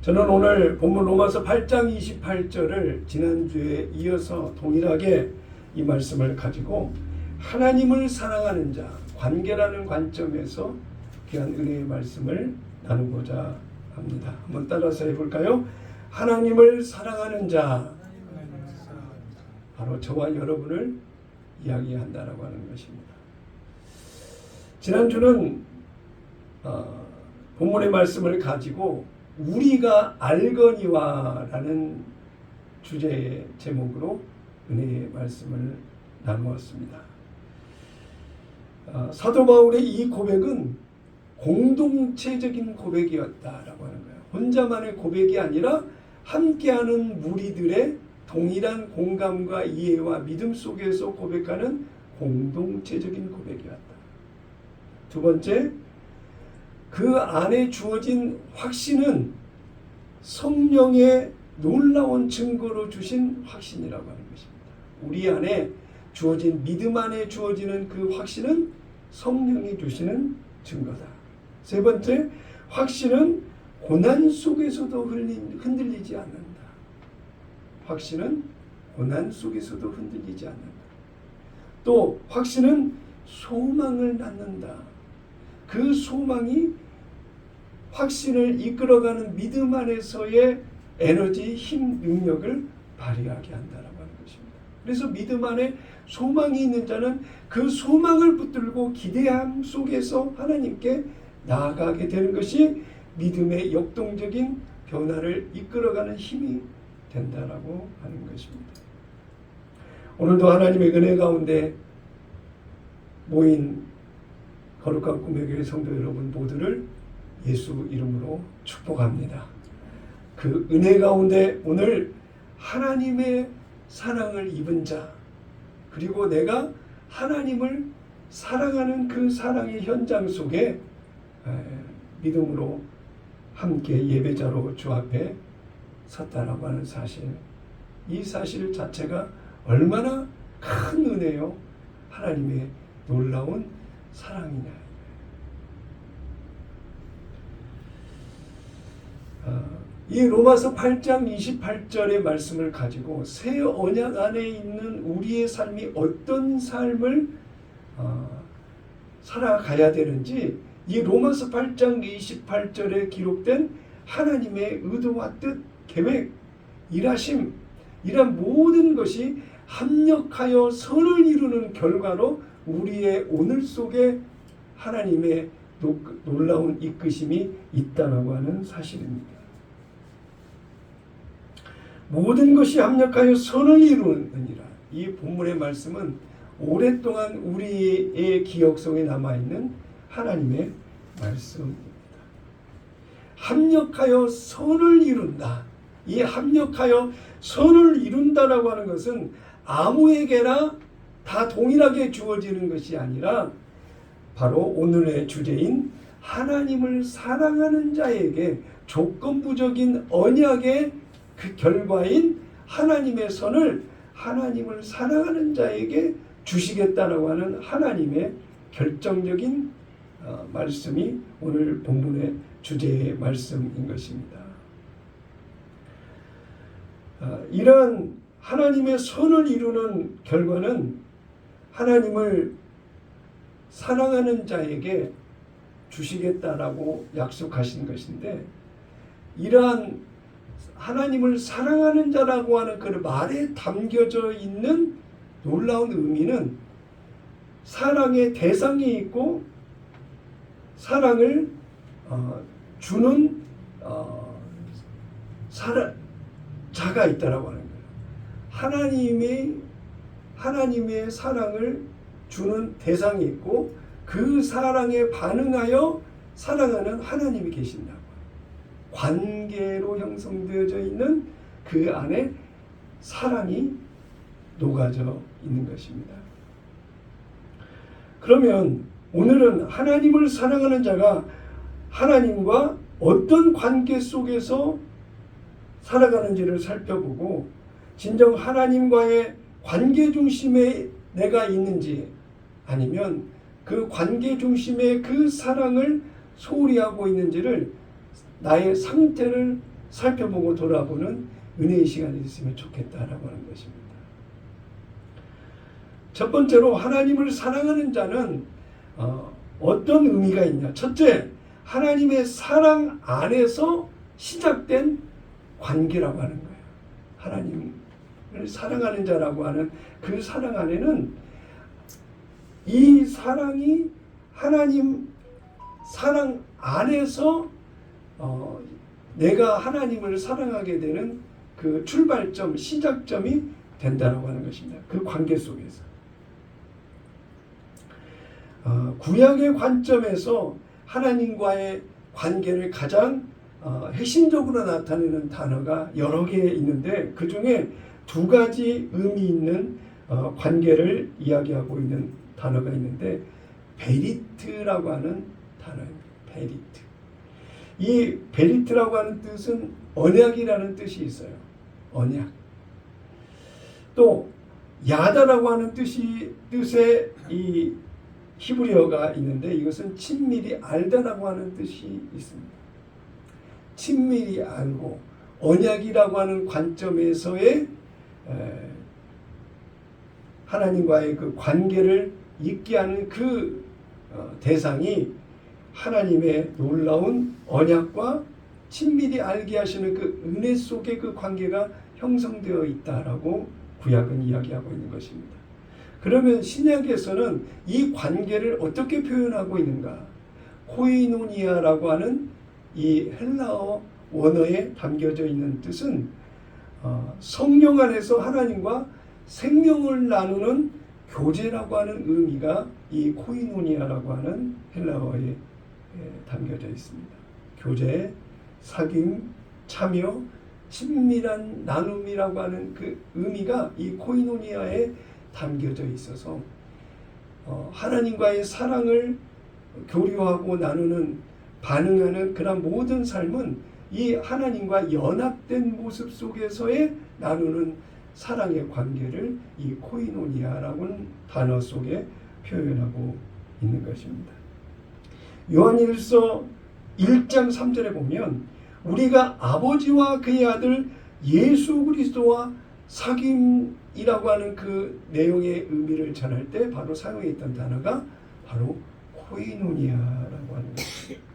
저는 오늘 본문 로마서 8장 28절을 지난주에 이어서 동일하게 이 말씀을 가지고 하나님을 사랑하는 자, 관계라는 관점에서 귀한 은혜의 말씀을 나누고자 합니다. 한번 따라서 해볼까요? 하나님을 사랑하는 자, 바로 저와 여러분을 이야기한다라고 하는 것입니다. 지난주는 본문의 말씀을 가지고 우리가 알거니와 라는 주제의 제목으로 은혜의 말씀을 나누었습니다. 사도 바울의 이 고백은 공동체적인 고백이었다라고 하는 거예요. 혼자만의 고백이 아니라 함께하는 무리들의 동일한 공감과 이해와 믿음 속에서 고백하는 공동체적인 고백이었다. 두 번째, 그 안에 주어진 확신은 성령의 놀라운 증거로 주신 확신이라고 하는 것입니다. 우리 안에 주어진 믿음 안에 주어지는 그 확신은 성령이 주시는 증거다. 세 번째, 확신은 고난 속에서도 흔들리지 않는다. 확신은 고난 속에서도 흔들리지 않는다. 또 확신은 소망을 낳는다. 그 소망이 확신을 이끌어가는 믿음 안에서의 에너지, 힘, 능력을 발휘하게 한다라고 하는 것입니다. 그래서 믿음 안에 소망이 있는 자는 그 소망을 붙들고 기대함 속에서 하나님께 나아가게 되는 것이 믿음의 역동적인 변화를 이끌어가는 힘이 된다라고 하는 것입니다. 오늘도 하나님의 은혜 가운데 모인 거룩한 꿈의 교회 성도 여러분 모두를 예수 이름으로 축복합니다. 그 은혜 가운데 오늘 하나님의 사랑을 입은 자, 그리고 내가 하나님을 사랑하는 그 사랑의 현장 속에 믿음으로 함께 예배자로 주 앞에 섰다라고 하는 사실, 이 사실 자체가 얼마나 큰 은혜요, 하나님의 놀라운 사랑이냐. 이 로마서 8장 28절의 말씀을 가지고 새 언약 안에 있는 우리의 삶이 어떤 삶을 살아가야 되는지, 이 로마서 8장 28절에 기록된 하나님의 의도와 뜻, 계획, 일하심, 이런 모든 것이 합력하여 선을 이루는 결과로 우리의 오늘 속에 하나님의 놀라운 이끄심이 있다라고 하는 사실입니다. 모든 것이 합력하여 선을 이루느니라. 이 본문의 말씀은 오랫동안 우리의 기억 속에 남아있는 하나님의 말씀입니다. 합력하여 선을 이룬다. 이 합력하여 선을 이룬다라고 하는 것은 아무에게나 다 동일하게 주어지는 것이 아니라 바로 오늘의 주제인 하나님을 사랑하는 자에게 조건부적인 언약의 그 결과인 하나님의 선을 하나님을 사랑하는 자에게 주시겠다라고 하는 하나님의 결정적인 말씀이 오늘 본문의 주제의 말씀인 것입니다. 이러한 하나님의 선을 이루는 결과는 하나님을 사랑하는 자에게 주시겠다라고 약속하신 것인데, 이러한 하나님을 사랑하는 자라고 하는 그 말에 담겨져 있는 놀라운 의미는 사랑의 대상이 있고 사랑을 주는 자가 있다라고 하는 거예요. 하나님의 사랑을 주는 대상이 있고 그 사랑에 반응하여 사랑하는 하나님이 계신다고. 관계로 형성되어져 있는 그 안에 사랑이 녹아져 있는 것입니다. 그러면 오늘은 하나님을 사랑하는 자가 하나님과 어떤 관계 속에서 살아가는지를 살펴보고, 진정 하나님과의 관계 중심에 내가 있는지, 아니면 그 관계 중심의 그 사랑을 소홀히 하고 있는지를, 나의 상태를 살펴보고 돌아보는 은혜의 시간이 됐으면 좋겠다라고 하는 것입니다. 첫 번째로 하나님을 사랑하는 자는 어떤 의미가 있냐. 첫째, 하나님의 사랑 안에서 시작된 관계라고 하는 거예요. 하나님을 사랑하는 자라고 하는 그 사랑 안에는 이 사랑이 하나님 사랑 안에서 내가 하나님을 사랑하게 되는 그 출발점, 시작점이 된다라고 하는 것입니다. 그 관계 속에서. 구약의 관점에서 하나님과의 관계를 가장 핵심적으로 나타내는 단어가 여러 개 있는데 그 중에 두 가지 의미 있는 관계를 이야기하고 있는 단어가 있는데 베리트라고 하는 단어입니다. 베리트. 이 베리트라고 하는 뜻은 언약이라는 뜻이 있어요. 언약. 또 야다라고 하는 뜻의 이 히브리어가 있는데 이것은 친밀히 알다라고 하는 뜻이 있습니다. 친밀히 알고 언약이라고 하는 관점에서의 하나님과의 그 관계를 있게 하는 그 대상이 하나님의 놀라운 언약과 친밀히 알게 하시는 그 은혜 속에 그 관계가 형성되어 있다라고 구약은 이야기하고 있는 것입니다. 그러면 신약에서는 이 관계를 어떻게 표현하고 있는가? 코이노니아라고 하는 이 헬라어 원어에 담겨져 있는 뜻은 성령 안에서 하나님과 생명을 나누는 교제라고 하는 의미가 이 코이노니아라고 하는 헬라어에 담겨져 있습니다. 교제, 사귐, 참여, 친밀한 나눔이라고 하는 그 의미가 이 코이노니아에 담겨져 있어서 하나님과의 사랑을 교류하고 나누는 반응하는 그런 모든 삶은 이 하나님과 연합된 모습 속에서의 나누는 사랑의 관계를 이 코이노니아라는 단어 속에 표현하고 있는 것입니다. 요한일서 1장 3절에 보면 우리가 아버지와 그의 아들 예수 그리스도와 사귐이라고 하는 그 내용의 의미를 전할 때 바로 사용했던 단어가 바로 코이노니아라고 하는 것입니다.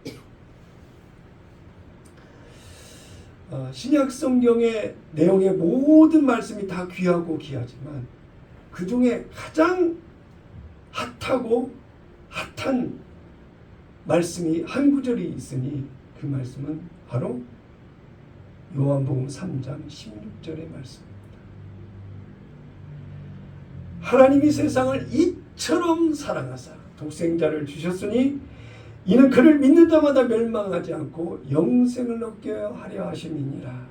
신약 성경의 내용의 모든 말씀이 다 귀하고 귀하지만 그 중에 가장 핫하고 핫한 말씀이 한 구절이 있으니 그 말씀은 바로 요한복음 3장 16절의 말씀입니다. 하나님이 세상을 이처럼 사랑하사 독생자를 주셨으니 이는 그를 믿는 자마다 멸망하지 않고 영생을 얻게 하려 하심이니라.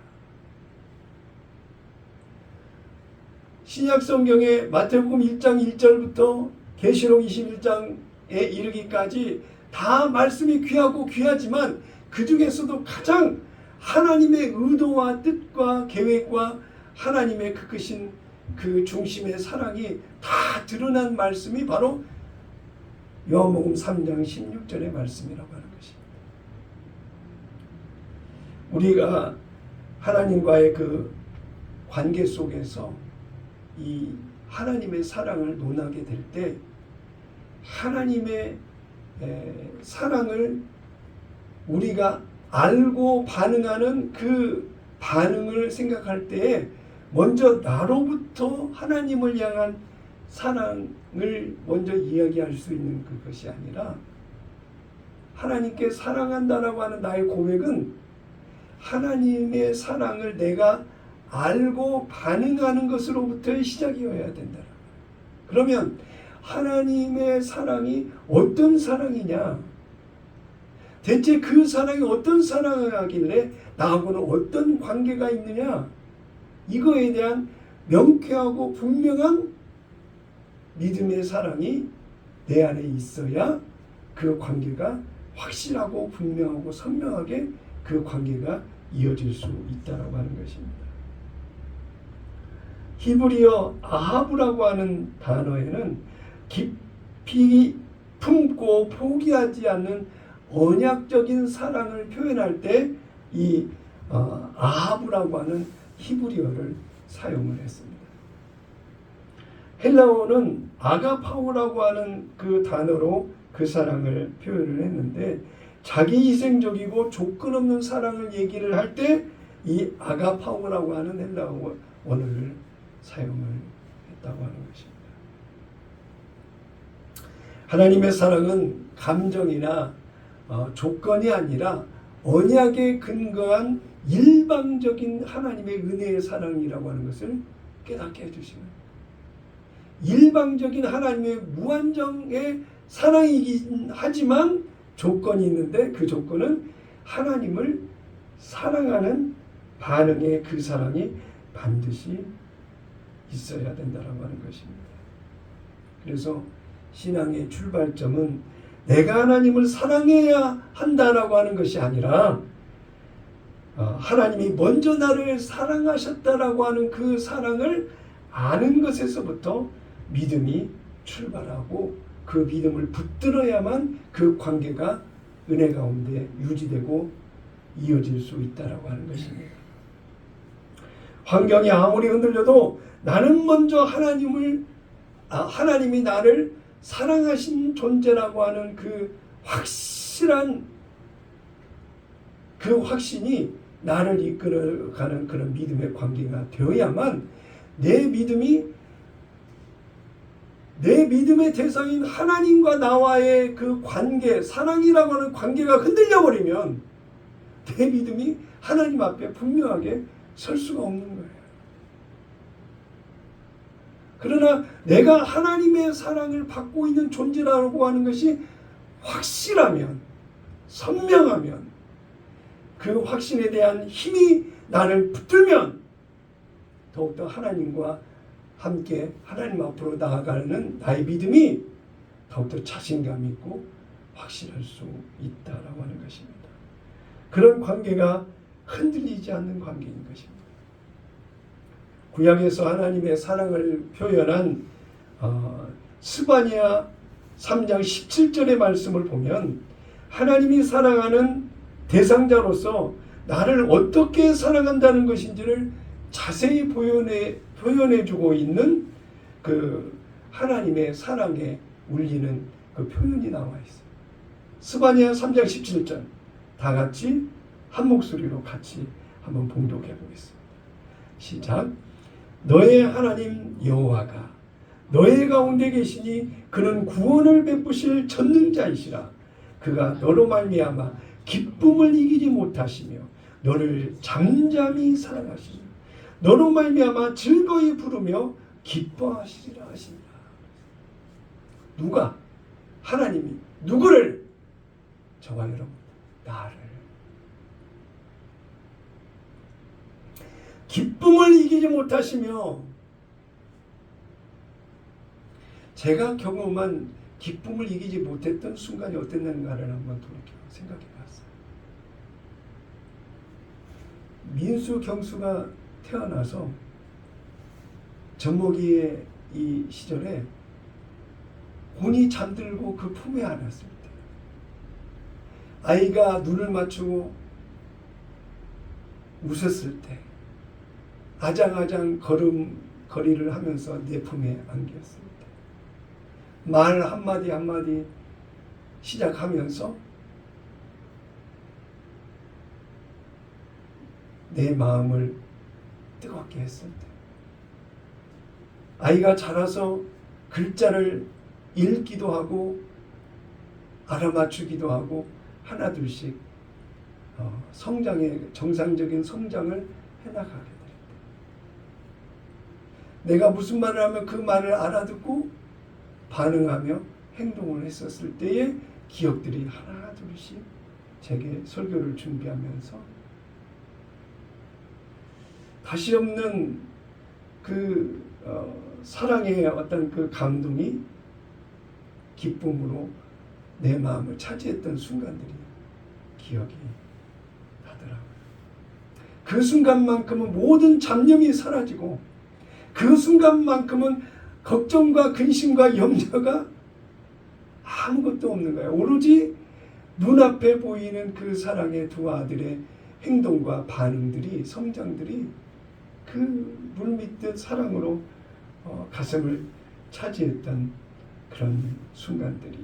신약 성경의 마태복음 1장 1절부터 계시록 21장에 이르기까지 다 말씀이 귀하고 귀하지만 그 중에서도 가장 하나님의 의도와 뜻과 계획과 하나님의 그 크신 그 중심의 사랑이 다 드러난 말씀이 바로 요한복음 3장 16절의 말씀이라고 하는 것입니다. 우리가 하나님과의 그 관계 속에서 이 하나님의 사랑을 논하게 될 때 하나님의 사랑을 우리가 알고 반응하는 그 반응을 생각할 때에 먼저 나로부터 하나님을 향한 사랑을 먼저 이야기할 수 있는 그것이 아니라 하나님께 사랑한다라고 하는 나의 고백은 하나님의 사랑을 내가 알고 반응하는 것으로부터의 시작이어야 된다. 그러면 하나님의 사랑이 어떤 사랑이냐? 대체 그 사랑이 어떤 사랑을 하길래 나하고는 어떤 관계가 있느냐? 이거에 대한 명쾌하고 분명한 믿음의 사랑이 내 안에 있어야 그 관계가 확실하고 분명하고 선명하게 그 관계가 이어질 수 있다고 하는 것입니다. 히브리어 아하브라고 하는 단어에는 깊이 품고 포기하지 않는 언약적인 사랑을 표현할 때 이 아하브라고 하는 히브리어를 사용을 했습니다. 헬라어는 아가파오라고 하는 그 단어로 그 사랑을 표현을 했는데, 자기 희생적이고 조건 없는 사랑을 얘기를 할 때 이 아가파오라고 하는 헬라어 언어를 사용을 했다고 하는 것입니다. 하나님의 사랑은 감정이나 조건이 아니라 언약에 근거한 일방적인 하나님의 은혜의 사랑이라고 하는 것을 깨닫게 해주시는, 일방적인 하나님의 무한정의 사랑이긴 하지만 조건이 있는데, 그 조건은 하나님을 사랑하는 반응의 그 사랑이 반드시 있어야 된다고 하는 것입니다. 그래서 신앙의 출발점은 내가 하나님을 사랑해야 한다라고 하는 것이 아니라 하나님이 먼저 나를 사랑하셨다라고 하는 그 사랑을 아는 것에서부터 믿음이 출발하고, 그 믿음을 붙들어야만 그 관계가 은혜 가운데 유지되고 이어질 수 있다라고 하는 것입니다. 환경이 아무리 흔들려도 나는 먼저 하나님이 나를 사랑하신 존재라고 하는 그 확실한 그 확신이 나를 이끌어가는 그런 믿음의 관계가 되어야만 내 믿음의 대상인 하나님과 나와의 그 관계, 사랑이라고 하는 관계가 흔들려 버리면 내 믿음이 하나님 앞에 분명하게 설 수가 없는 거예요. 그러나 내가 하나님의 사랑을 받고 있는 존재라고 하는 것이 확실하면, 선명하면, 그 확신에 대한 힘이 나를 붙들면 더욱더 하나님과 함께 하나님 앞으로 나아가는 나의 믿음이 더욱더 자신감 있고 확실할 수 있다라고 하는 것입니다. 그런 관계가 흔들리지 않는 관계인 것입니다. 구약에서 하나님의 사랑을 표현한 스바냐 3장 17절의 말씀을 보면 하나님이 사랑하는 대상자로서 나를 어떻게 사랑한다는 것인지를 자세히 표현해주고 있는 그 하나님의 사랑에 울리는 그 표현이 나와 있어요. 스바냐 3장 17절 다 같이 한 목소리로 같이 한번 봉독해 보겠습니다. 시작. 너의 하나님 여호와가 너의 가운데 계시니 그는 구원을 베푸실 전능자이시라. 그가 너로 말미암아 기쁨을 이기지 못하시며 너를 잠잠히 사랑하시며 너로 말미암아 즐거이 부르며 기뻐하시리라 하시니라. 누가? 하나님이 누구를? 저와 여러분, 나를. 기쁨을 이기지 못하시며, 제가 경험한 기쁨을 이기지 못했던 순간이 어땠는가를 한번 돌이켜 생각해 봤어요. 민수 경수가 태어나서 젖먹이의 이 시절에 곤히 잠들고 그 품에 안았습니다. 아이가 눈을 맞추고 웃었을 때 아장아장 걸음걸이를 하면서 내 품에 안겼습니다. 말 한마디 한마디 시작하면서 내 마음을 뜨겁게 했을 때, 아이가 자라서 글자를 읽기도 하고 알아맞추기도 하고 하나둘씩 정상적인 성장을 해나가게 됩니다. 내가 무슨 말을 하면 그 말을 알아듣고 반응하며 행동을 했었을 때의 기억들이 하나둘씩 제게 설교를 준비하면서 다시 없는 그 사랑의 어떤 그 감동이 기쁨으로 내 마음을 차지했던 순간들이 기억이 나더라고요. 그 순간만큼은 모든 잡념이 사라지고 그 순간만큼은 걱정과 근심과 염려가 아무것도 없는 거예요. 오로지 눈앞에 보이는 그 사랑의 두 아들의 행동과 반응들이, 성장들이 그 물밀듯 사랑으로 가슴을 차지했던 그런 순간들이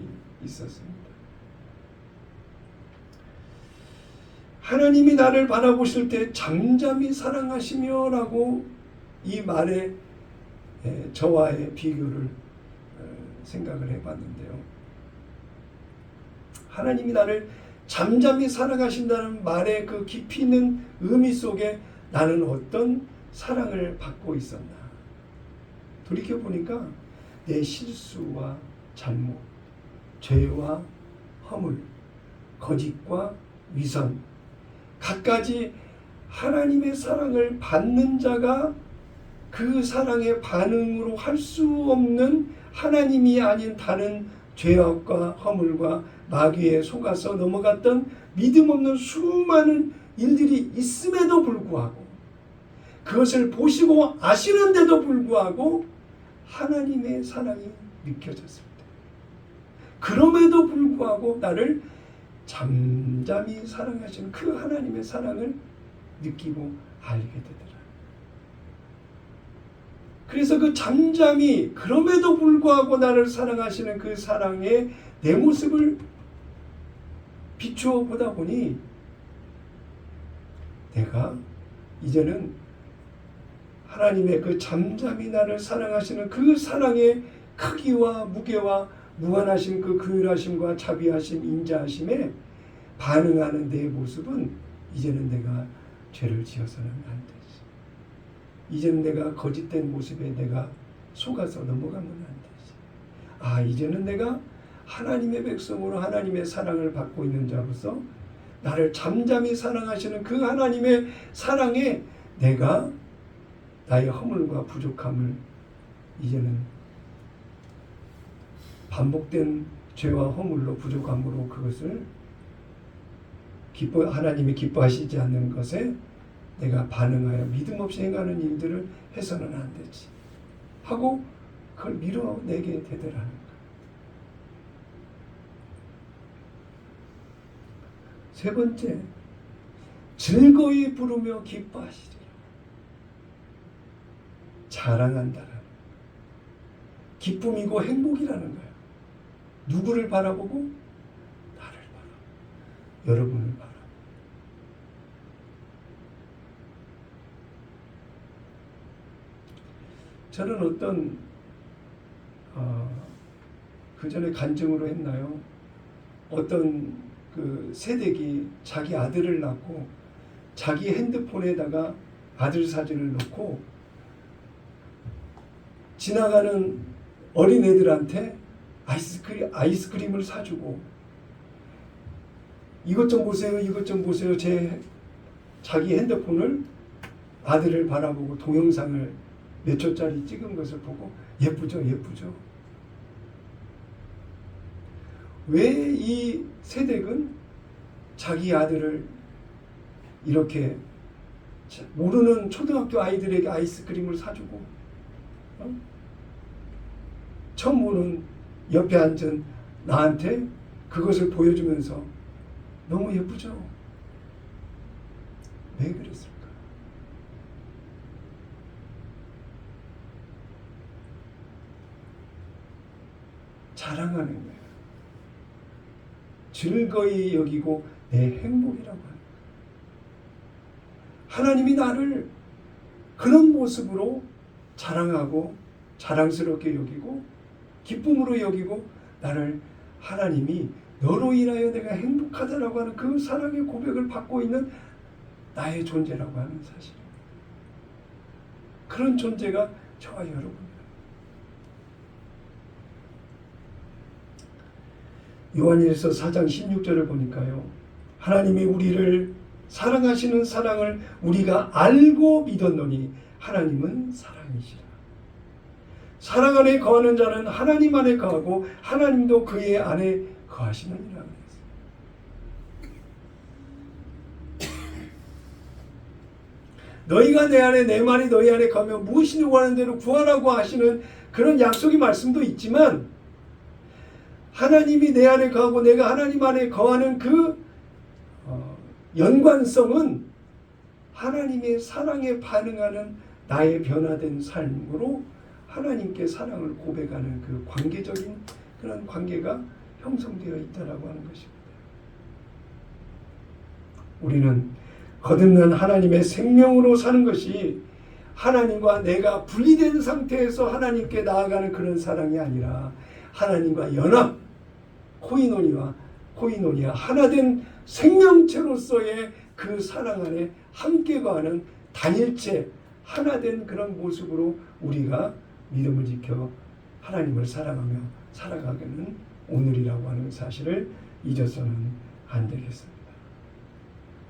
있었습니다. 하나님이 나를 바라보실 때 잠잠히 사랑하시며 라고 이 말에 저와의 비교를 생각을 해봤는데요. 하나님이 나를 잠잠히 사랑하신다는 말의 그 깊이 있는 의미 속에 나는 어떤 사랑을 받고 있었나. 돌이켜보니까 내 실수와 잘못, 죄와 허물, 거짓과 위선, 갖가지 하나님의 사랑을 받는 자가 그 사랑의 반응으로 할 수 없는 하나님이 아닌 다른 죄악과 허물과 마귀에 속아서 넘어갔던 믿음 없는 수많은 일들이 있음에도 불구하고, 그것을 보시고 아시는데도 불구하고 하나님의 사랑이 느껴졌을 때, 그럼에도 불구하고 나를 잠잠히 사랑하시는 그 하나님의 사랑을 느끼고 알게 되더라. 그래서 그 잠잠히 그럼에도 불구하고 나를 사랑하시는 그 사랑의 내 모습을 비추어 보다 보니 내가 이제는 하나님의 그 잠잠히 나를 사랑하시는 그 사랑의 크기와 무게와 무한하신 그 긍휼하심과 자비하심, 인자하심에 반응하는 내 모습은 이제는 내가 죄를 지어서는 안 되지. 이제는 내가 거짓된 모습에 내가 속아서 넘어가면 안 되지. 아, 이제는 내가 하나님의 백성으로 하나님의 사랑을 받고 있는 자로서 나를 잠잠히 사랑하시는 그 하나님의 사랑에 내가 나의 허물과 부족함을 이제는 반복된 죄와 허물로 부족함으로 그것을 하나님이 기뻐하시지 않는 것에 내가 반응하여 믿음 없이 행하는 일들을 해서는 안 되지 하고 그걸 밀어내게 되더라는 거예요. 세 번째, 즐거이 부르며 기뻐하시리라. 자랑한다라는 기쁨이고 행복이라는 거예요. 누구를 바라보고? 나를 바라보고, 여러분을 바라보고. 저는 어떤 그 전에 간증으로 했나요? 어떤 그 새댁이 자기 아들을 낳고 자기 핸드폰에다가 아들 사진을 넣고 지나가는 어린애들한테 아이스크림을 사주고 이것 좀 보세요, 이것 좀 보세요. 자기 핸드폰을 아들을 바라보고 동영상을 몇 초짜리 찍은 것을 보고 예쁘죠, 예쁘죠. 왜 이 새댁은 자기 아들을 이렇게 모르는 초등학교 아이들에게 아이스크림을 사주고 처음 보는 옆에 앉은 나한테 그것을 보여주면서 너무 예쁘죠? 왜 그랬을까? 자랑하는 거예요. 즐거이 여기고 내 행복이라고 하는 거예요. 하나님이 나를 그런 모습으로 자랑하고 자랑스럽게 여기고 기쁨으로 여기고 나를 하나님이 너로 인하여 내가 행복하다라고 하는 그 사랑의 고백을 받고 있는 나의 존재라고 하는 사실입니다. 그런 존재가 저와 여러분입니다. 요한일서 4장 16절을 보니까요. 하나님이 우리를 사랑하시는 사랑을 우리가 알고 믿었노니 하나님은 사랑이시라. 사랑 안에 거하는 자는 하나님 안에 거하고 하나님도 그의 안에 거하시느니라. 너희가 내 안에 내 말이 너희 안에 거하면 무엇이니 원하는 대로 구하라고 하시는 그런 약속의 말씀도 있지만 하나님이 내 안에 거하고 내가 하나님 안에 거하는 그 연관성은 하나님의 사랑에 반응하는 나의 변화된 삶으로 하나님께 사랑을 고백하는 그 관계적인 그런 관계가 형성되어 있다라고 하는 것입니다. 우리는 거듭난 하나님의 생명으로 사는 것이 하나님과 내가 분리된 상태에서 하나님께 나아가는 그런 사랑이 아니라 하나님과 연합, 코이노니아 하나된 생명체로서의 그 사랑 안에 함께 거하는 단일체, 하나된 그런 모습으로 우리가 믿음을 지켜 하나님을 사랑하며 살아가는 오늘이라고 하는 사실을 잊어서는 안 되겠습니다.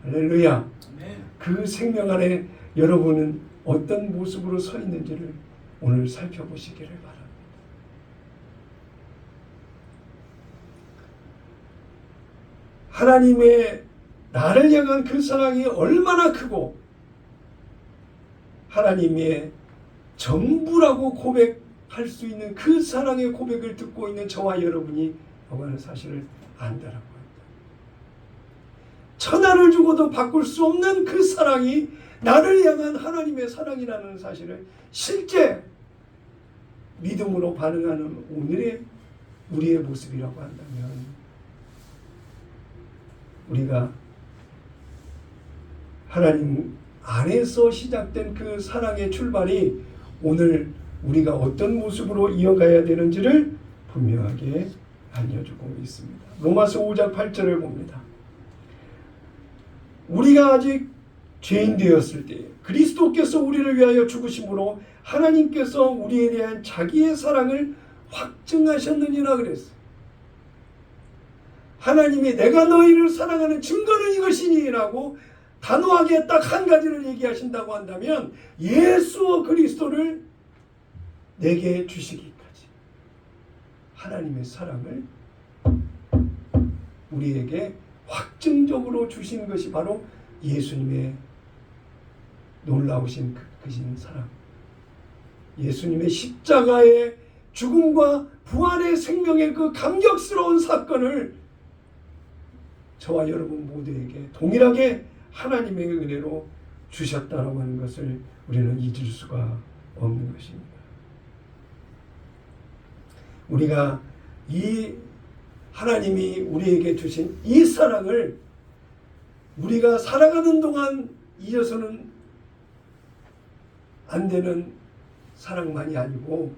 할렐루야. 그 생명 안에 여러분은 어떤 모습으로 서 있는지를 오늘 살펴보시기를 바랍니다. 하나님의 나를 향한 그 사랑이 얼마나 크고 하나님의 전부라고 고백할 수 있는 그 사랑의 고백을 듣고 있는 저와 여러분이 하는 사실을 안다라고 합니다. 천하를 주고도 바꿀 수 없는 그 사랑이 나를 향한 하나님의 사랑이라는 사실을 실제 믿음으로 반응하는 오늘의 우리의 모습이라고 한다면 우리가 하나님 안에서 시작된 그 사랑의 출발이 오늘 우리가 어떤 모습으로 이어가야 되는지를 분명하게 알려주고 있습니다. 로마서 5장 8절을 봅니다. 우리가 아직 죄인 되었을 때 그리스도께서 우리를 위하여 죽으심으로 하나님께서 우리에 대한 자기의 사랑을 확증하셨느니라 그랬어요. 하나님이 내가 너희를 사랑하는 증거는 이것이니 라고 단호하게 딱 한 가지를 얘기하신다고 한다면 예수 그리스도를 내게 주시기까지 하나님의 사랑을 우리에게 확증적으로 주신 것이 바로 예수님의 놀라우신 크신 사랑, 예수님의 십자가의 죽음과 부활의 생명의 그 감격스러운 사건을 저와 여러분 모두에게 동일하게 하나님의 은혜로 주셨다라고 하는 것을 우리는 잊을 수가 없는 것입니다. 우리가 이 하나님이 우리에게 주신 이 사랑을 우리가 살아가는 동안 잊어서는 안 되는 사랑만이 아니고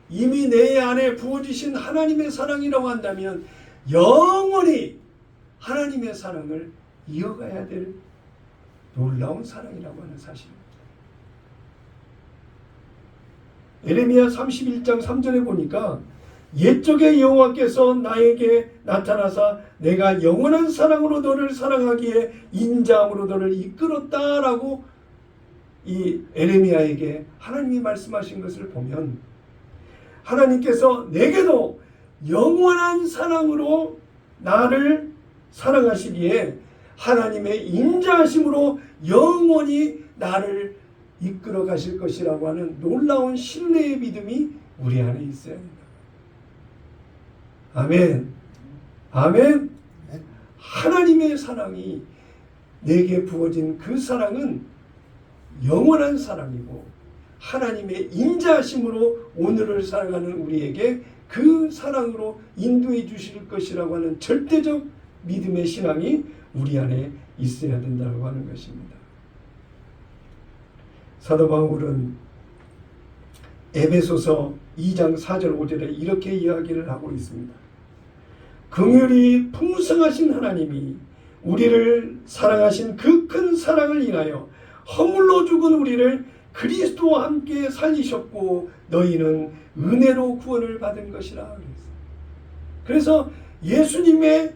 이미 내 안에 부어지신 하나님의 사랑이라고 한다면 영원히 하나님의 사랑을 이어가야 될 놀라운 사랑이라고 하는 사실입니다. 에레미야 31장 3절에 보니까 옛적에 여호와께서 나에게 나타나사 내가 영원한 사랑으로 너를 사랑하기에 인자함으로 너를 이끌었다라고 이 에레미야에게 하나님이 말씀하신 것을 보면 하나님께서 내게도 영원한 사랑으로 나를 사랑하시기에 하나님의 인자하심으로 영원히 나를 이끌어 가실 것이라고 하는 놀라운 신뢰의 믿음이 우리 안에 있어야 합니다. 아멘. 아멘. 하나님의 사랑이 내게 부어진 그 사랑은 영원한 사랑이고 하나님의 인자하심으로 오늘을 살아가는 우리에게 그 사랑으로 인도해 주실 것이라고 하는 절대적 믿음의 신앙이 우리 안에 있어야 된다고 하는 것입니다. 사도 바울은 에베소서 2장 4절 5절에 이렇게 이야기를 하고 있습니다. 긍휼이 풍성하신 하나님이 우리를 사랑하신 그 큰 사랑을 인하여 허물로 죽은 우리를 그리스도와 함께 살리셨고 너희는 은혜로 구원을 받은 것이라 그랬어요. 그래서 예수님의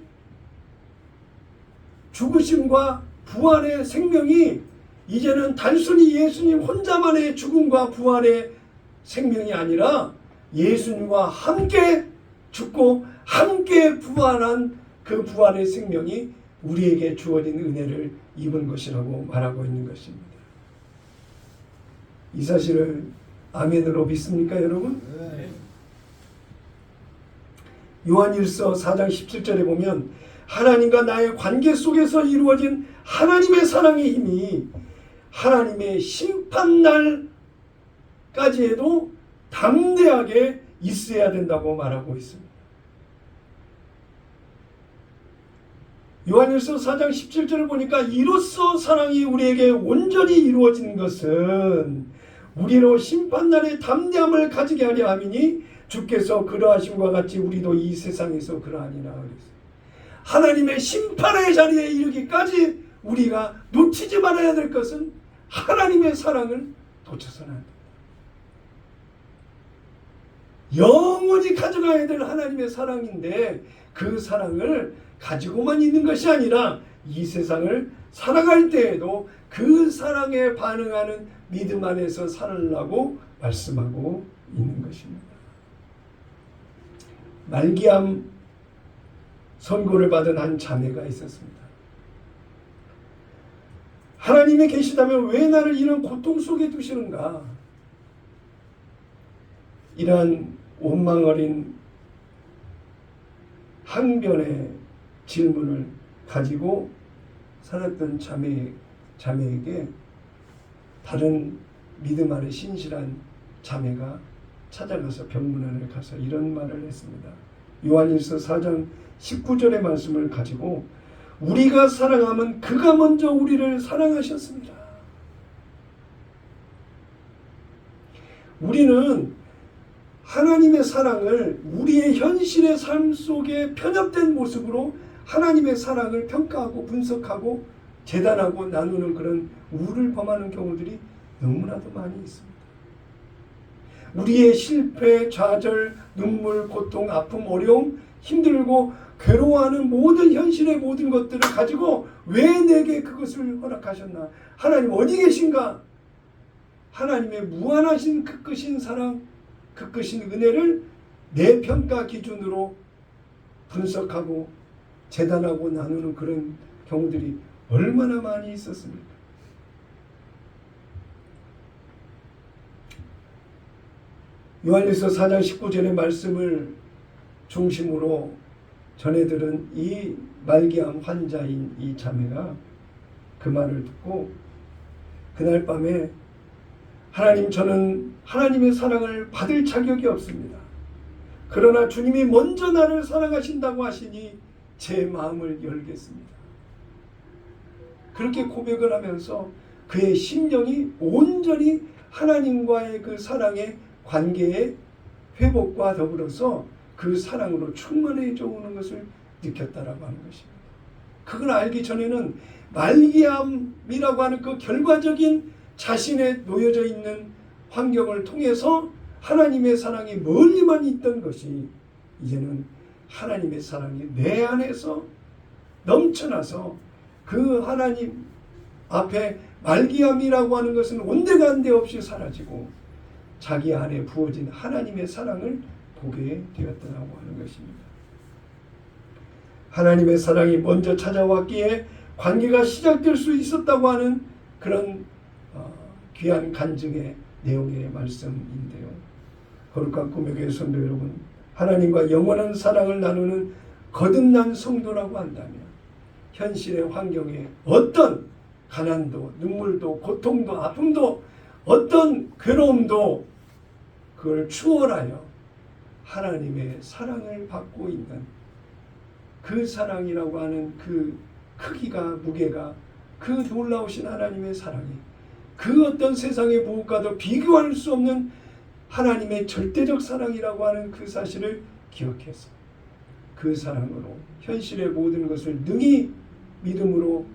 죽으심과 부활의 생명이 이제는 단순히 예수님 혼자만의 죽음과 부활의 생명이 아니라 예수님과 함께 죽고 함께 부활한 그 부활의 생명이 우리에게 주어진 은혜를 입은 것이라고 말하고 있는 것입니다. 이 사실을 아멘으로 믿습니까, 여러분? 네. 요한일서 4장 17절에 보면 하나님과 나의 관계 속에서 이루어진 하나님의 사랑의 힘이 하나님의 심판날까지에도 담대하게 있어야 된다고 말하고 있습니다. 요한일서 4장 17절을 보니까 이로써 사랑이 우리에게 온전히 이루어진 것은 우리로 심판날의 담대함을 가지게 하려 함이니 주께서 그러하심과 같이 우리도 이 세상에서 그러하니라 그랬어요. 하나님의 심판의 자리에 이르기까지 우리가 놓치지 말아야 될 것은 하나님의 사랑을 놓쳐서는 안 됩니다. 영원히 가져가야 될 하나님의 사랑인데 그 사랑을 가지고만 있는 것이 아니라 이 세상을 살아갈 때에도 그 사랑에 반응하는 믿음 안에서 살으라고 말씀하고 있는 것입니다. 말기암 선고를 받은 한 자매가 있었습니다. 하나님이 계시다면 왜 나를 이런 고통 속에 두시는가? 이러한 원망 어린 항변의 질문을 가지고 살았던 자매에게 다른 믿음 안에 신실한 자매가 찾아가서 병문안을 가서 이런 말을 했습니다. 요한일서 4장 19절의 말씀을 가지고 우리가 사랑하면 그가 먼저 우리를 사랑하셨습니다. 우리는 하나님의 사랑을 우리의 현실의 삶 속에 편협된 모습으로 하나님의 사랑을 평가하고 분석하고 재단하고 나누는 그런 우를 범하는 경우들이 너무나도 많이 있습니다. 우리의 실패, 좌절, 눈물, 고통, 아픔, 어려움, 힘들고 괴로워하는 모든 현실의 모든 것들을 가지고 왜 내게 그것을 허락하셨나? 하나님 어디 계신가? 하나님의 무한하신 그 크신 사랑, 그 크신 은혜를 내 평가 기준으로 분석하고 재단하고 나누는 그런 경우들이 얼마나 많이 있었습니까? 요한일서 4장 19절의 말씀을 중심으로 전해들은 이 말기암 환자인 이 자매가 그 말을 듣고 그날 밤에 하나님, 저는 하나님의 사랑을 받을 자격이 없습니다. 그러나 주님이 먼저 나를 사랑하신다고 하시니 제 마음을 열겠습니다. 그렇게 고백을 하면서 그의 심령이 온전히 하나님과의 그 사랑의 관계의 회복과 더불어서 그 사랑으로 충만해져 오는 것을 느꼈다라고 하는 것입니다. 그걸 알기 전에는 말기암이라고 하는 그 결과적인 자신의 놓여져 있는 환경을 통해서 하나님의 사랑이 멀리만 있던 것이 이제는 하나님의 사랑이 내 안에서 넘쳐나서 그 하나님 앞에 말기암이라고 하는 것은 온데간데 없이 사라지고 자기 안에 부어진 하나님의 사랑을 보게 되었다고 하는 것입니다. 하나님의 사랑이 먼저 찾아왔기에 관계가 시작될 수 있었다고 하는 그런 귀한 간증의 내용의 말씀인데요. 거룩한 꿈의 교회 성도 여러분, 하나님과 영원한 사랑을 나누는 거듭난 성도라고 한다면 현실의 환경에 어떤 가난도, 눈물도, 고통도, 아픔도, 어떤 괴로움도 그걸 추월하여 하나님의 사랑을 받고 있는 그 사랑이라고 하는 그 크기가, 무게가, 그 놀라우신 하나님의 사랑이 그 어떤 세상의 무엇과도 비교할 수 없는 하나님의 절대적 사랑이라고 하는 그 사실을 기억해서 그 사랑으로 현실의 모든 것을 능히 믿음으로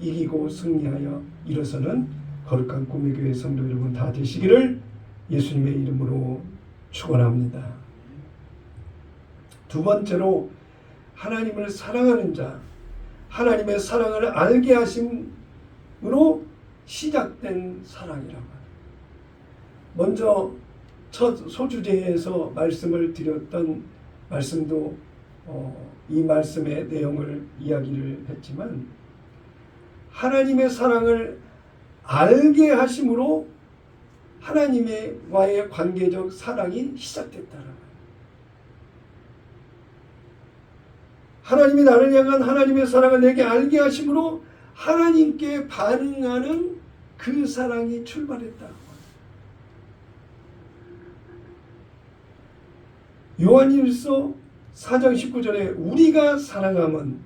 이기고 승리하여 일어서는 거룩한 꿈의 교회 성도 여러분 다 되시기를 예수님의 이름으로 축원합니다. 두 번째로 하나님을 사랑하는 자, 하나님의 사랑을 알게 하심으로 시작된 사랑이라고 합니다. 먼저 첫 소주제에서 말씀을 드렸던 말씀도 이 말씀의 내용을 이야기를 했지만 하나님의 사랑을 알게 하심으로 하나님과의 관계적 사랑이 시작됐다는 거예요. 하나님이 나를 향한 하나님의 사랑을 내게 알게 하심으로 하나님께 반응하는 그 사랑이 출발했다. 요한일서 4장 19절에 우리가 사랑함은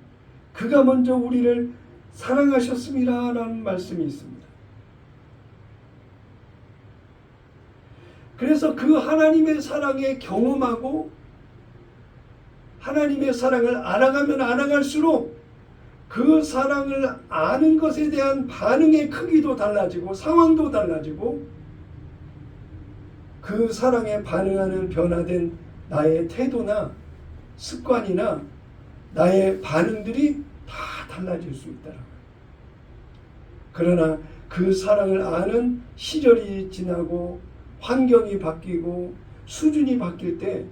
그가 먼저 우리를 사랑하셨습니다 라는 말씀이 있습니다. 그래서 그 하나님의 사랑에 경험하고 하나님의 사랑을 알아가면 알아갈수록 그 사랑을 아는 것에 대한 반응의 크기도 달라지고 상황도 달라지고 그 사랑에 반응하는 변화된 나의 태도나 습관이나 나의 반응들이 다 달라질 수 있다라고요. 그러나 그 사랑을 아는 시절이 지나고 환경이 바뀌고 수준이 바뀔 때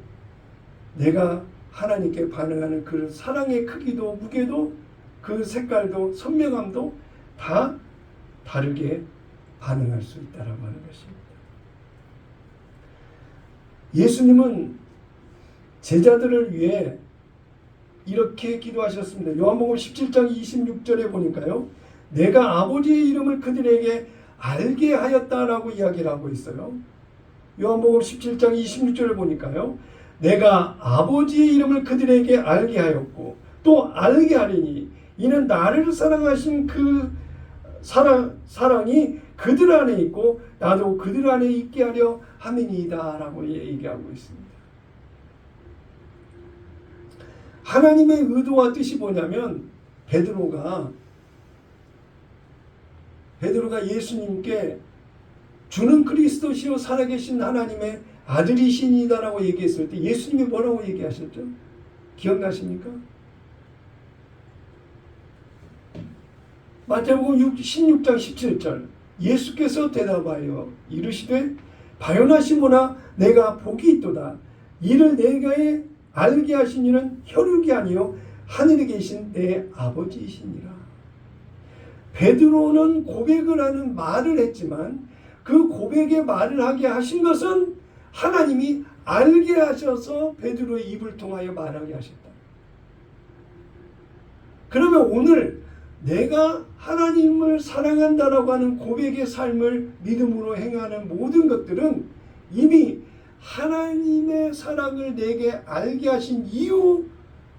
내가 하나님께 반응하는 그 사랑의 크기도 무게도 그 색깔도 선명함도 다 다르게 반응할 수 있다라고 하는 것입니다. 예수님은 제자들을 위해 이렇게 기도하셨습니다. 요한복음 17장 26절에 보니까요. 내가 아버지의 이름을 그들에게 알게 하였다라고 이야기를 하고 있어요. 요한복음 17장 26절을 보니까요. 내가 아버지의 이름을 그들에게 알게 하였고 또 알게 하리니 이는 나를 사랑하신 그 사랑이 그들 안에 있고 나도 그들 안에 있게 하려 함이니이다 라고 얘기하고 있습니다. 하나님의 의도와 뜻이 뭐냐면 베드로가 예수님께 주는 그리스도시요 살아계신 하나님의 아들이시니다라고 얘기했을 때 예수님이 뭐라고 얘기하셨죠? 기억나십니까? 마태복음 16장 17절 예수께서 대답하여 이르시되 바요나 시몬아 내가 복이 있도다. 이를 내게 알게 하신 이는 혈육이 아니요 하늘에 계신 내 아버지이시니라. 베드로는 고백을 하는 말을 했지만 그 고백의 말을 하게 하신 것은 하나님이 알게 하셔서 베드로의 입을 통하여 말하게 하셨다. 그러면 오늘 내가 하나님을 사랑한다라고 하는 고백의 삶을 믿음으로 행하는 모든 것들은 이미 하나님의 사랑을 내게 알게 하신 이후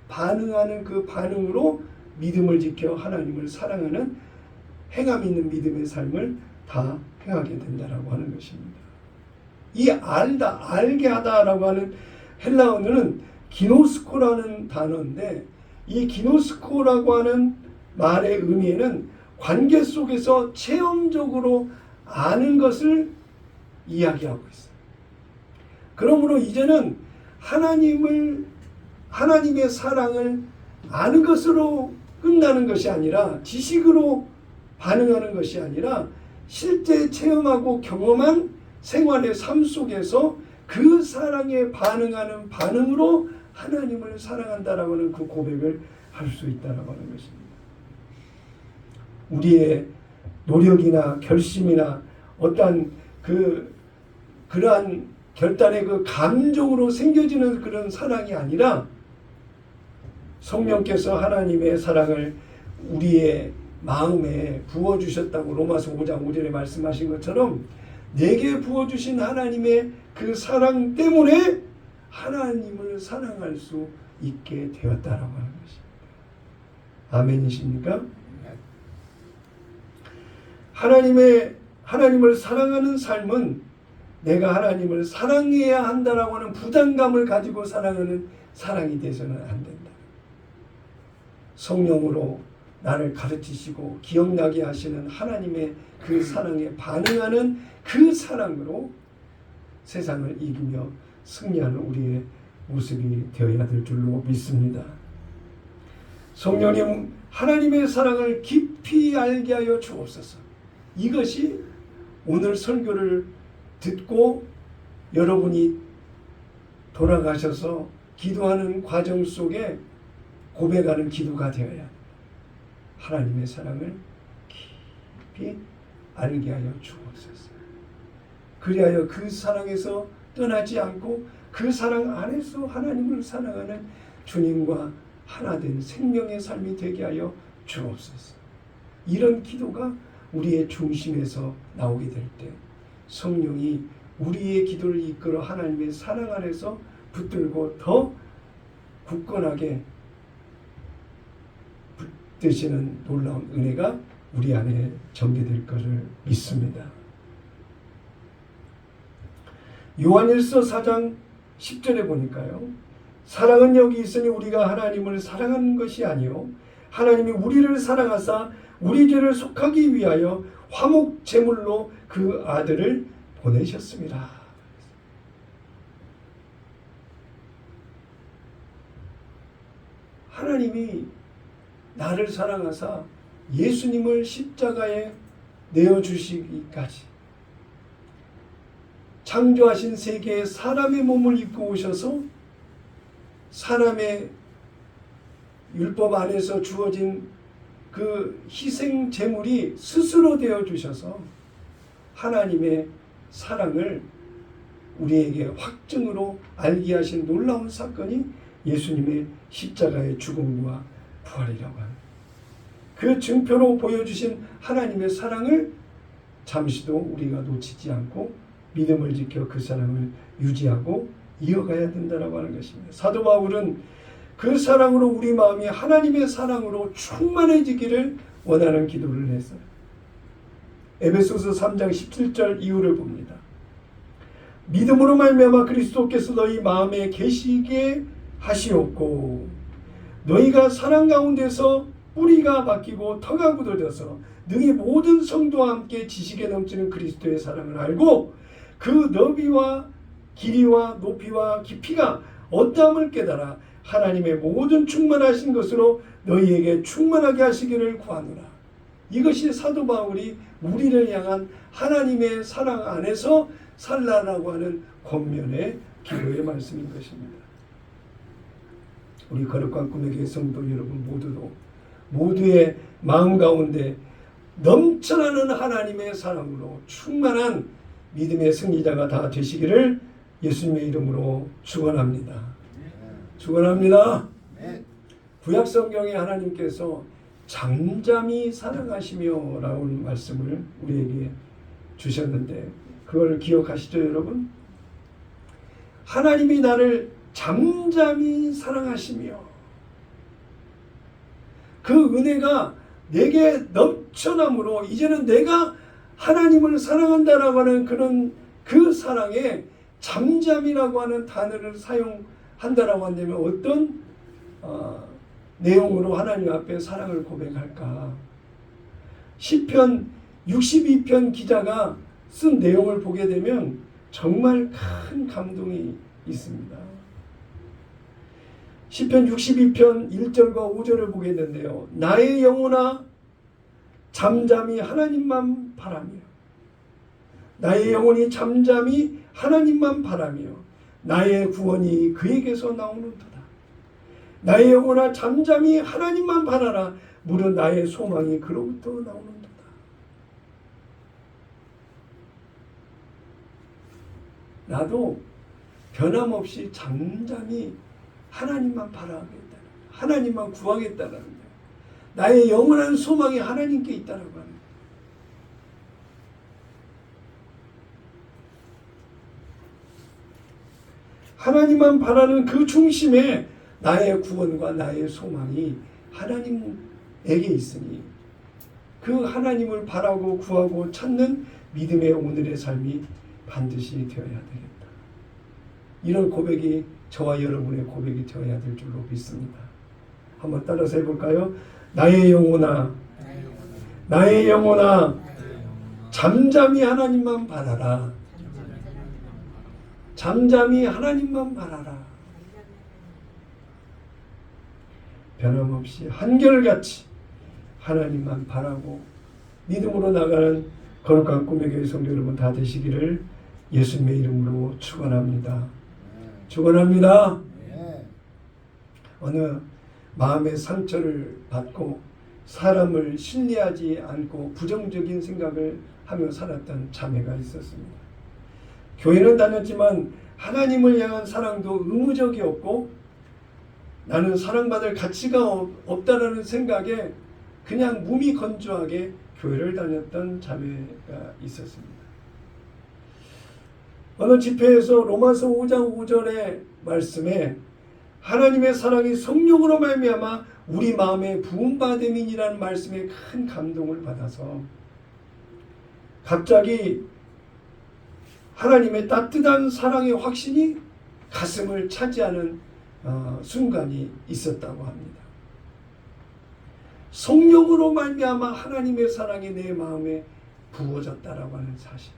반응하는 그 반응으로 믿음을 지켜 하나님을 사랑하는 행함 있는 믿음의 삶을 다 행하게 된다라고 하는 것입니다. 이 알게 하다라고 하는 헬라어는 기노스코라는 단어인데 이 기노스코라고 하는 말의 의미에는 관계 속에서 체험적으로 아는 것을 이야기하고 있어요. 그러므로 이제는 하나님의 사랑을 아는 것으로 끝나는 것이 아니라 지식으로 반응하는 것이 아니라 실제 체험하고 경험한 생활의 삶 속에서 그 사랑에 반응하는 반응으로 하나님을 사랑한다라고 하는 그 고백을 할 수 있다라고 하는 것입니다. 우리의 노력이나 결심이나 어떠한 그러한 결단의 그 감정으로 생겨지는 그런 사랑이 아니라 성령께서 하나님의 사랑을 우리의 마음에 부어주셨다고 로마서 5장 5절에 말씀하신 것처럼 내게 부어주신 하나님의 그 사랑 때문에 하나님을 사랑할 수 있게 되었다라고 하는 것입니다. 아멘이십니까? 하나님을 사랑하는 삶은 내가 하나님을 사랑해야 한다라고 하는 부담감을 가지고 사랑하는 사랑이 되서는 안 된다. 성령으로 나를 가르치시고 기억나게 하시는 하나님의 그 사랑에 반응하는 그 사랑으로 세상을 이기며 승리하는 우리의 모습이 되어야 될 줄로 믿습니다. 성령님 하나님의 사랑을 깊이 알게 하여 주옵소서. 이것이 오늘 설교를 듣고 여러분이 돌아가셔서 기도하는 과정 속에 고백하는 기도가 되어야 합니다. 하나님의 사랑을 깊이 알게 하여 주옵소서. 그리하여 그 사랑에서 떠나지 않고 그 사랑 안에서 하나님을 사랑하는 주님과 하나된 생명의 삶이 되게 하여 주옵소서. 이런 기도가 우리의 중심에서 나오게 될 때 성령이 우리의 기도를 이끌어 하나님의 사랑 안에서 붙들고 더 굳건하게 붙드시는 놀라운 은혜가 우리 안에 전개될 것을 믿습니다. 요한일서 4장 10절에 보니까요. 사랑은 여기 있으니 우리가 하나님을 사랑하는 것이 아니요 하나님이 우리를 사랑하사 우리 죄를 속하기 위하여 화목 제물로 그 아들을 보내셨습니다. 하나님이 나를 사랑하사 예수님을 십자가에 내어주시기까지 창조하신 세계에 사람의 몸을 입고 오셔서 사람의 율법 안에서 주어진 그 희생 제물이 스스로 되어 주셔서 하나님의 사랑을 우리에게 확증으로 알게 하신 놀라운 사건이 예수님의 십자가의 죽음과 부활이라고 합니다. 그 증표로 보여주신 하나님의 사랑을 잠시도 우리가 놓치지 않고 믿음을 지켜 그 사랑을 유지하고 이어가야 된다고 하는 것입니다. 사도 바울은 그 사랑으로 우리 마음이 하나님의 사랑으로 충만해지기를 원하는 기도를 했어요. 에베소서 3장 17절 이후를 봅니다. 믿음으로 말미암아 그리스도께서 너희 마음에 계시게 하시옵고 너희가 사랑 가운데서 뿌리가 바뀌고 터가 굳어져서 능히 모든 성도와 함께 지식에 넘치는 그리스도의 사랑을 알고 그 너비와 길이와 높이와 깊이가 어떠함을 깨달아 하나님의 모든 충만하신 것으로 너희에게 충만하게 하시기를 구하노라. 이것이 사도 바울이 우리를 향한 하나님의 사랑 안에서 살라라고 하는 권면의 기도의 말씀인 것입니다. 우리 거룩한 꿈의 교회 성도 여러분 모두의 마음 가운데 넘쳐나는 하나님의 사랑으로 충만한 믿음의 승리자가 다 되시기를 예수님의 이름으로 축원합니다. 축원합니다. 구약 성경에 하나님께서 잠잠히 사랑하시며 라는 말씀을 우리에게 주셨는데 그걸 기억하시죠 여러분? 하나님이 나를 잠잠히 사랑하시며 그 은혜가 내게 넘쳐나므로 이제는 내가 하나님을 사랑한다라고 하는 그런 그 사랑에 잠잠이라고 하는 단어를 사용한다라고 한다면 어떤 내용으로 하나님 앞에 사랑을 고백할까? 시편 62편 기자가 쓴 내용을 보게 되면 정말 큰 감동이 있습니다. 시편 62편 1절과 5절을 보게 되는데요. 나의 영혼아 잠잠히 하나님만 바라며 나의 영혼이 잠잠히 하나님만 바라며 나의 구원이 그에게서 나오는도다. 나의 영혼아 잠잠히 하나님만 바라라. 무릇 나의 소망이 그로부터 나오는도다. 나도 변함없이 잠잠히 하나님만 바라겠다. 하나님만 구하겠다라는 거예요. 나의 영원한 소망이 하나님께 있다라고 하는 거예요. 하나님만 바라는 그 중심에 나의 구원과 나의 소망이 하나님에게 있으니 그 하나님을 바라고 구하고 찾는 믿음의 오늘의 삶이 반드시 되어야 되겠다. 이런 고백이 저와 여러분의 고백이 되어야 될 줄로 믿습니다. 한번 따라서 해볼까요? 나의 영혼아, 나의 영혼아, 잠잠히 하나님만 바라라. 잠잠히 하나님만 바라라. 변함없이 한결같이 하나님만 바라고 믿음으로 나가는 거룩한 꿈의 교회 성도 여러분 다 되시기를 예수님의 이름으로 축원합니다. 축원합니다. 어느 마음의 상처를 받고 사람을 신뢰하지 않고 부정적인 생각을 하며 살았던 자매가 있었습니다. 교회는 다녔지만 하나님을 향한 사랑도 의무적이었고 나는 사랑받을 가치가 없다라는 생각에 그냥 몸이 건조하게 교회를 다녔던 자매가 있었습니다. 어느 집회에서 로마서 5장 5절의 말씀에 하나님의 사랑이 성령으로 말미암아 우리 마음에 부음받음이라는 말씀에 큰 감동을 받아서 갑자기 하나님의 따뜻한 사랑의 확신이 가슴을 차지하는 순간이 있었다고 합니다. 성령으로 말미암아 하나님의 사랑이 내 마음에 부어졌다라고 하는 사실.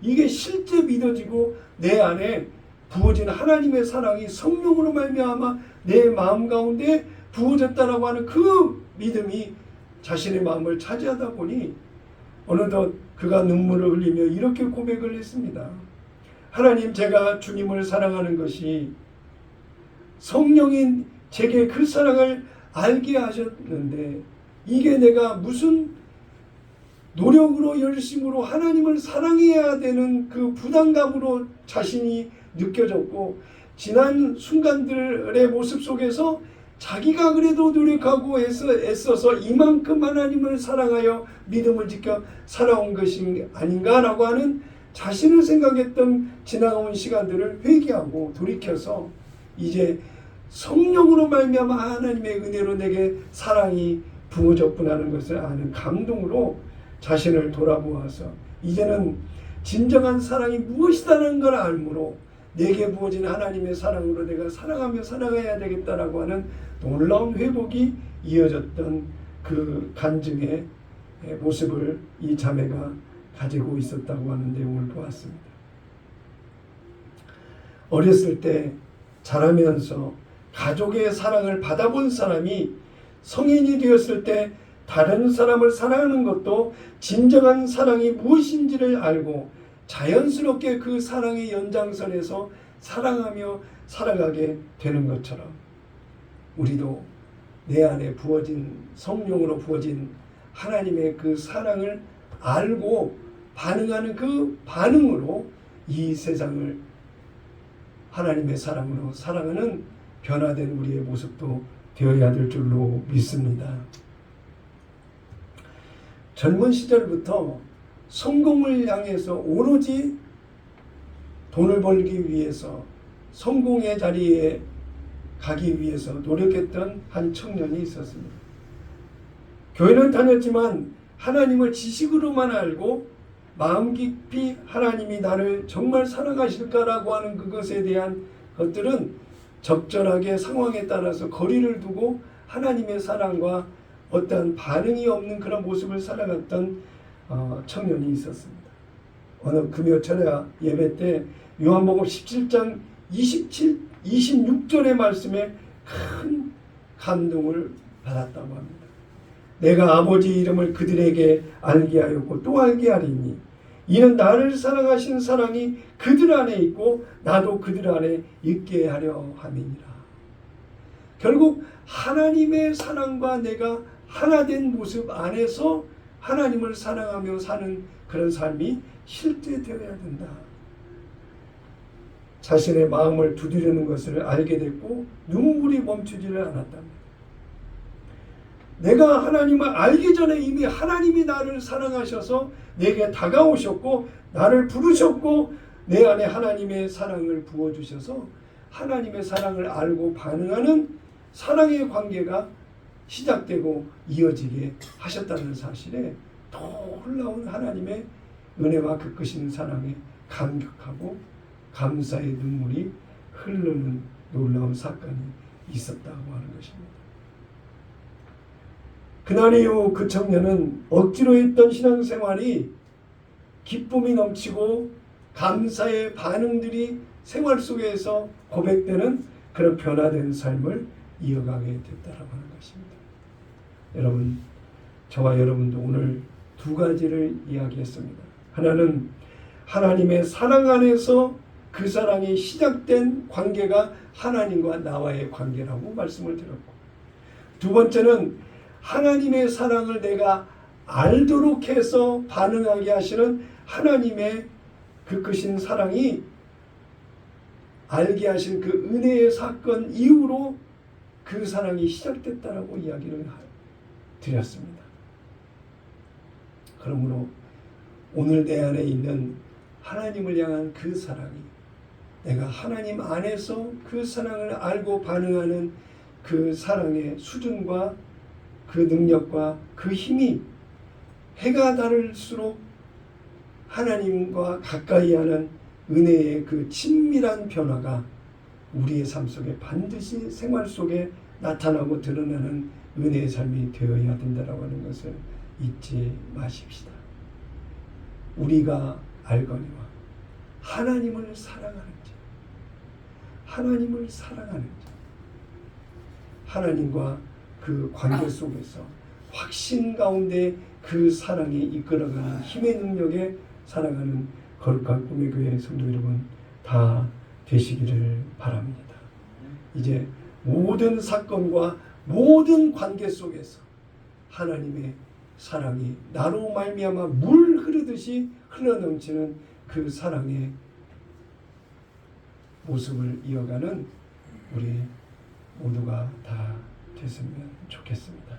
이게 실제 믿어지고 내 안에 부어진 하나님의 사랑이 성령으로 말미암아 내 마음 가운데 부어졌다라고 하는 그 믿음이 자신의 마음을 차지하다 보니 어느덧 그가 눈물을 흘리며 이렇게 고백을 했습니다. 하나님, 제가 주님을 사랑하는 것이 성령인 제게 그 사랑을 알게 하셨는데 이게 내가 무슨 노력으로 열심으로 하나님을 사랑해야 되는 그 부담감으로 자신이 느껴졌고 지난 순간들의 모습 속에서 자기가 그래도 노력하고 애써서 이만큼 하나님을 사랑하여 믿음을 지켜 살아온 것이 아닌가라고 하는 자신을 생각했던 지나온 시간들을 회개하고 돌이켜서 이제 성령으로 말미암아 하나님의 은혜로 내게 사랑이 부어졌구나 하는 것을 아는 감동으로 자신을 돌아보아서 이제는 진정한 사랑이 무엇이다는 걸 알므로 내게 부어진 하나님의 사랑으로 내가 사랑하며 살아가야 되겠다라고 하는 놀라운 회복이 이어졌던 그 간증의 모습을 이 자매가 가지고 있었다고 하는 내용을 보았습니다. 어렸을 때 자라면서 가족의 사랑을 받아본 사람이 성인이 되었을 때 다른 사람을 사랑하는 것도 진정한 사랑이 무엇인지를 알고 자연스럽게 그 사랑의 연장선에서 사랑하며 살아가게 되는 것처럼 우리도 내 안에 부어진 성령으로 부어진 하나님의 그 사랑을 알고 반응하는 그 반응으로 이 세상을 하나님의 사랑으로 사랑하는 변화된 우리의 모습도 되어야 될 줄로 믿습니다. 젊은 시절부터 성공을 향해서 오로지 돈을 벌기 위해서 성공의 자리에 가기 위해서 노력했던 한 청년이 있었습니다. 교회는 다녔지만 하나님을 지식으로만 알고 마음 깊이 하나님이 나를 정말 사랑하실까라고 하는 그것에 대한 것들은 적절하게 상황에 따라서 거리를 두고 하나님의 사랑과 어떠한 반응이 없는 그런 모습을 살아갔던 청년이 있었습니다. 어느 금요 철야 예배 때 요한복음 17장 26절의 말씀에 큰 감동을 받았다고 합니다. 내가 아버지 이름을 그들에게 알게 하였고 또 알게 하리니 이는 나를 사랑하신 사랑이 그들 안에 있고 나도 그들 안에 있게 하려 함이니라. 결국 하나님의 사랑과 내가 하나 된 모습 안에서 하나님을 사랑하며 사는 그런 삶이 실제되어야 된다. 자신의 마음을 두드리는 것을 알게 됐고 눈물이 멈추지를 않았답니다. 내가 하나님을 알기 전에 이미 하나님이 나를 사랑하셔서 내게 다가오셨고 나를 부르셨고 내 안에 하나님의 사랑을 부어주셔서 하나님의 사랑을 알고 반응하는 사랑의 관계가 시작되고 이어지게 하셨다는 사실에 놀라운 하나님의 은혜와 그 크신 사랑에 감격하고 감사의 눈물이 흐르는 놀라운 사건이 있었다고 하는 것입니다. 그날 이후 그 청년은 억지로 했던 신앙생활이 기쁨이 넘치고 감사의 반응들이 생활 속에서 고백되는 그런 변화된 삶을 이어가게 됐다라고 하는 것입니다. 여러분, 저와 여러분도 오늘 두 가지를 이야기했습니다. 하나는 하나님의 사랑 안에서 그 사랑이 시작된 관계가 하나님과 나와의 관계라고 말씀을 드렸고, 두 번째는 하나님의 사랑을 내가 알도록 해서 반응하게 하시는 하나님의 그 크신 사랑이 알게 하신 그 은혜의 사건 이후로 그 사랑이 시작됐다라고 이야기를 드렸습니다. 그러므로 오늘 내 안에 있는 하나님을 향한 그 사랑이, 내가 하나님 안에서 그 사랑을 알고 반응하는 그 사랑의 수준과 그 능력과 그 힘이 해가 다를수록 하나님과 가까이 하는 은혜의 그 친밀한 변화가 우리의 삶 속에 반드시 생활 속에 나타나고 드러나는 은혜의 삶이 되어야 된다고 하는 것을 잊지 마십시다. 우리가 알거니와 하나님을 사랑하는 자, 하나님을 사랑하는 자, 하나님과 그 관계 속에서 확신 가운데 그 사랑이 이끌어가는 힘의 능력에 살아가는 거룩한 꿈의 교회 성도 여러분 다 되시기를 바랍니다. 이제 모든 사건과 모든 관계 속에서 하나님의 사랑이 나로 말미암아 물 흐르듯이 흘러넘치는 그 사랑의 모습을 이어가는 우리 모두가 다 됐으면 좋겠습니다.